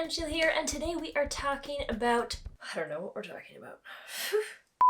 friends, Sheila here, and today we are talking about, I don't know what we're talking about.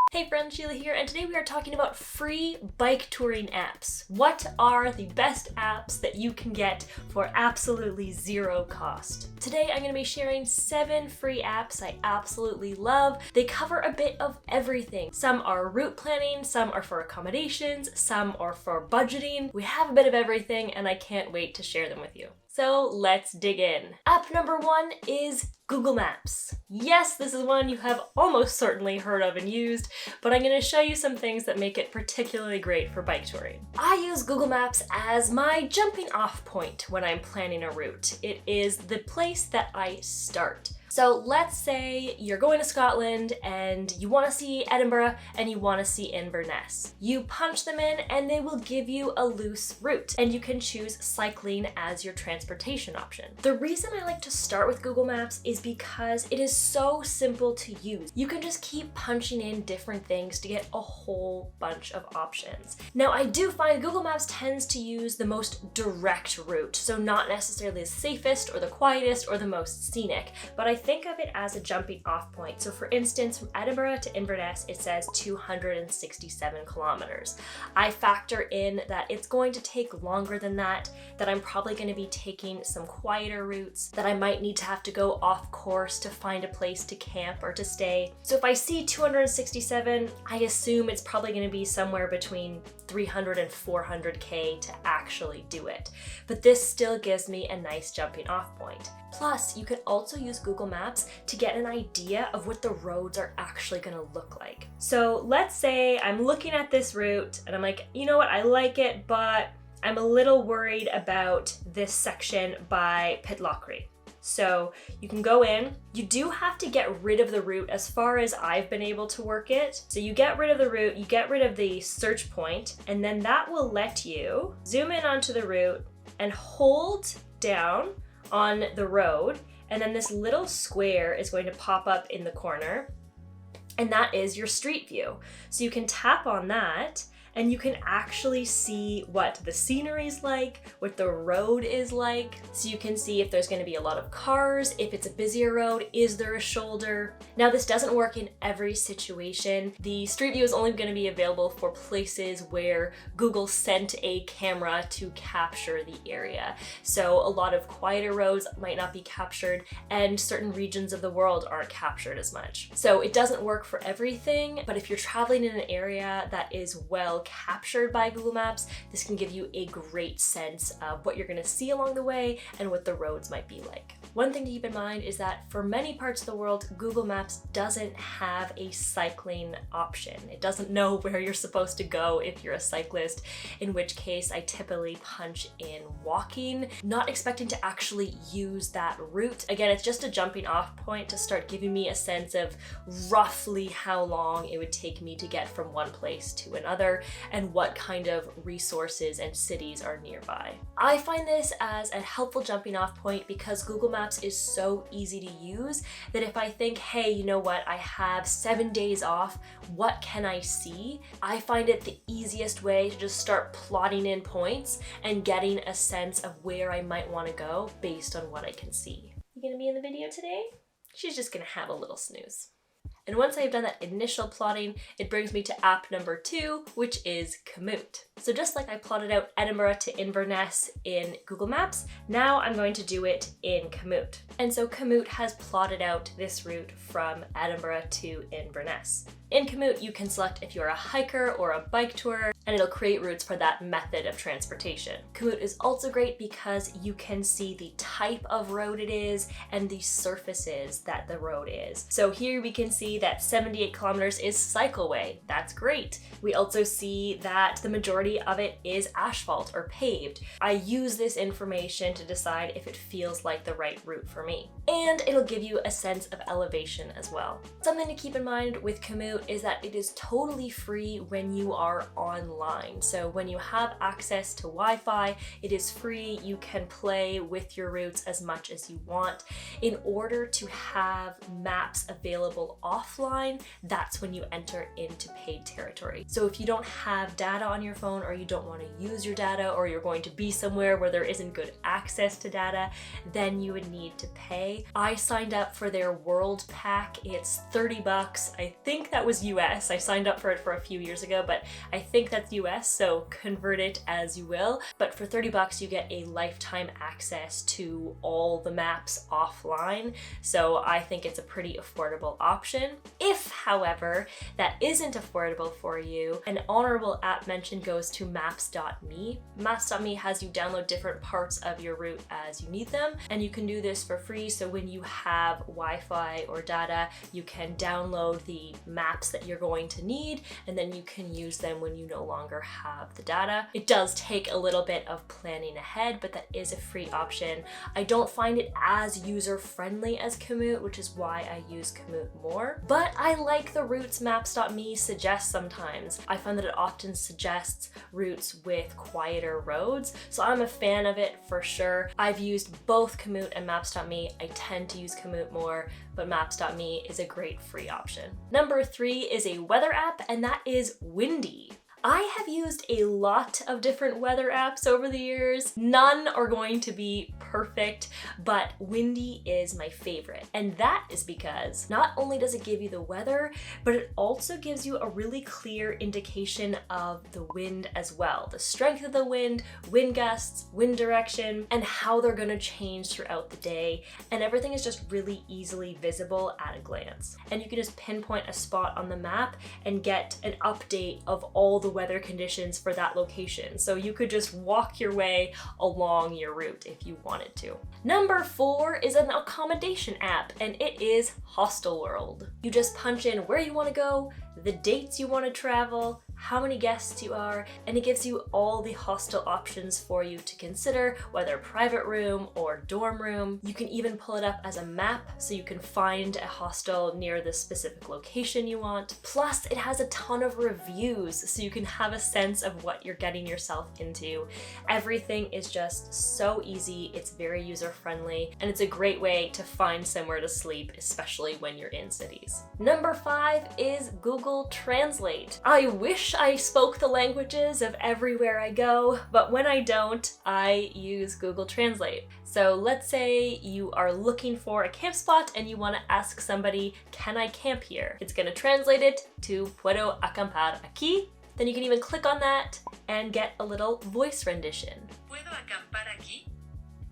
Hey friends, Sheila here, and today we are talking about free bike touring apps. What are the best apps that you can get for absolutely zero cost? Today I'm going to be sharing 7 free apps I absolutely love. They cover a bit of everything. Some are route planning, some are for accommodations, some are for budgeting. We have a bit of everything and I can't wait to share them with you. So let's dig in. App number 1 is Google Maps. Yes, this is one you have almost certainly heard of and used, but I'm going to show you some things that make it particularly great for bike touring. I use Google Maps as my jumping off point when I'm planning a route. It is the place that I start. So let's say you're going to Scotland and you want to see Edinburgh and you want to see Inverness. You punch them in and they will give you a loose route, and you can choose cycling as your transportation option. The reason I like to start with Google Maps is because it is so simple to use. You can just keep punching in different things to get a whole bunch of options. Now I do find Google Maps tends to use the most direct route, so not necessarily the safest or the quietest or the most scenic, but I think of it as a jumping off point. So for instance, from Edinburgh to Inverness, it says 267 kilometers. I factor in that it's going to take longer than that I'm probably going to be taking some quieter routes, that I might need to have to go off course to find a place to camp or to stay. So if I see 267, I assume it's probably going to be somewhere between 300 and 400k to actually do it. But this still gives me a nice jumping off point. Plus, you can also use Google Maps to get an idea of what the roads are actually going to look like. So let's say I'm looking at this route and I'm like, you know what, I like it, but I'm a little worried about this section by Pitlochry. So you can go in, you do have to get rid of the route as far as I've been able to work it. So you get rid of the route, you get rid of the search point, and then that will let you zoom in onto the route and hold down on the road, and then this little square is going to pop up in the corner, and that is your street view. So you can tap on that and you can actually see what the scenery is like, what the road is like. So you can see if there's going to be a lot of cars, if it's a busier road, is there a shoulder? Now this doesn't work in every situation. The street view is only going to be available for places where Google sent a camera to capture the area. So a lot of quieter roads might not be captured, and certain regions of the world aren't captured as much. So it doesn't work for everything, but if you're traveling in an area that is well captured by Google Maps, this can give you a great sense of what you're going to see along the way and what the roads might be like. One thing to keep in mind is that for many parts of the world, Google Maps doesn't have a cycling option. It doesn't know where you're supposed to go if you're a cyclist, in which case I typically punch in walking, not expecting to actually use that route. Again, it's just a jumping off point to start giving me a sense of roughly how long it would take me to get from one place to another and what kind of resources and cities are nearby. I find this as a helpful jumping off point because Google Maps is so easy to use that if I think, hey, you know what, I have 7 days off, what can I see? I find it the easiest way to just start plotting in points and getting a sense of where I might want to go based on what I can see. You gonna be in the video today? She's just gonna have a little snooze. And once I've done that initial plotting, it brings me to app number 2, which is Komoot. So just like I plotted out Edinburgh to Inverness in Google Maps, now I'm going to do it in Komoot. And so Komoot has plotted out this route from Edinburgh to Inverness. In Komoot, you can select if you're a hiker or a bike tourer, and it'll create routes for that method of transportation. Komoot is also great because you can see the type of road it is and the surfaces that the road is. So here we can see that 78 kilometers is cycleway. That's great. We also see that the majority of it is asphalt or paved. I use this information to decide if it feels like the right route for me. And it'll give you a sense of elevation as well. Something to keep in mind with Komoot is that it is totally free when you are online. online. So when you have access to Wi-Fi, it is free. You can play with your routes as much as you want. In order to have maps available offline, that's when you enter into paid territory. So if you don't have data on your phone, or you don't want to use your data, or you're going to be somewhere where there isn't good access to data, then you would need to pay. I signed up for their World Pack. It's $30. I think that was US. I signed up for it for a few years ago, but I think that's US, so convert it as you will. But for $30, you get a lifetime access to all the maps offline. So I think it's a pretty affordable option. If, however, that isn't affordable for you, an honorable app mention goes to maps.me. Maps.me has you download different parts of your route as you need them, and you can do this for free. So when you have Wi-Fi or data, you can download the maps that you're going to need, and then you can use them when you no longer have the data. It does take a little bit of planning ahead, but that is a free option. I don't find it as user-friendly as Komoot, which is why I use Komoot more, but I like the routes maps.me suggests sometimes. I find that it often suggests routes with quieter roads, so I'm a fan of it for sure. I've used both Komoot and maps.me. I tend to use Komoot more, but maps.me is a great free option. Number 3 is a weather app, and that is Windy. I have used a lot of different weather apps over the years. None are going to be perfect, but Windy is my favorite. And that is because not only does it give you the weather, but it also gives you a really clear indication of the wind as well. The strength of the wind gusts, wind direction, and how they're gonna change throughout the day. And everything is just really easily visible at a glance. And you can just pinpoint a spot on the map and get an update of all the weather conditions for that location. So you could just walk your way along your route if you wanted to. Number 4 is an accommodation app, and it is Hostelworld. You just punch in where you want to go, the dates you want to travel, how many guests you are, and it gives you all the hostel options for you to consider, whether private room or dorm room. You can even pull it up as a map so you can find a hostel near the specific location you want. Plus, it has a ton of reviews so you can have a sense of what you're getting yourself into. Everything is just so easy, it's very user-friendly, and it's a great way to find somewhere to sleep, especially when you're in cities. Number 5 is Google Translate. I wish I spoke the languages of everywhere I go, but when I don't, I use Google Translate. So let's say you are looking for a camp spot and you want to ask somebody, can I camp here? It's going to translate it to Puedo acampar aquí. Then you can even click on that and get a little voice rendition. Puedo acampar aquí.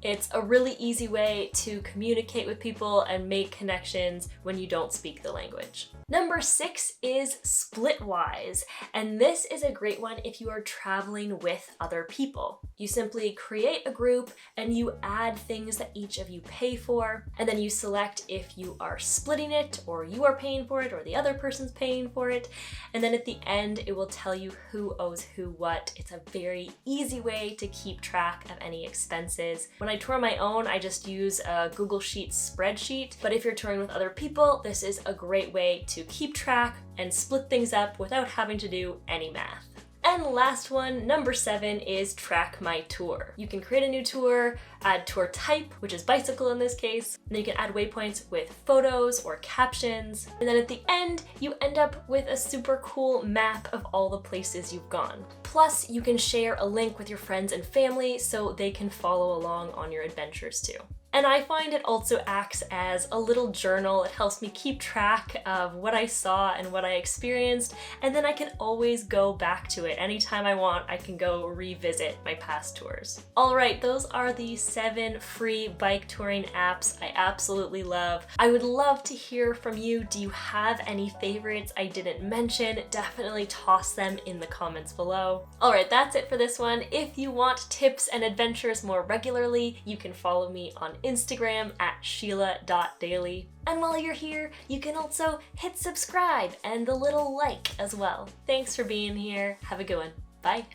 It's a really easy way to communicate with people and make connections when you don't speak the language. Number 6 is Splitwise, and this is a great one if you are traveling with other people. You simply create a group and you add things that each of you pay for, and then you select if you are splitting it, or you are paying for it, or the other person's paying for it, and then at the end it will tell you who owes who what. It's a very easy way to keep track of any expenses. When I tour my own, I just use a Google Sheets spreadsheet, but if you're touring with other people, this is a great way to keep track and split things up without having to do any math. And last one, number 7, is Track My Tour. You can create a new tour, add tour type, which is bicycle in this case, and then you can add waypoints with photos or captions, and then at the end, you end up with a super cool map of all the places you've gone. Plus, you can share a link with your friends and family so they can follow along on your adventures too. And I find it also acts as a little journal. It helps me keep track of what I saw and what I experienced, and then I can always go back to it. Anytime I want, I can go revisit my past tours. All right, those are the 7 free bike touring apps I absolutely love. I would love to hear from you. Do you have any favorites I didn't mention? Definitely toss them in the comments below. All right, that's it for this one. If you want tips and adventures more regularly, you can follow me on Instagram at sheila.daily. And while you're here, you can also hit subscribe and the little like as well. Thanks for being here. Have a good one. Bye.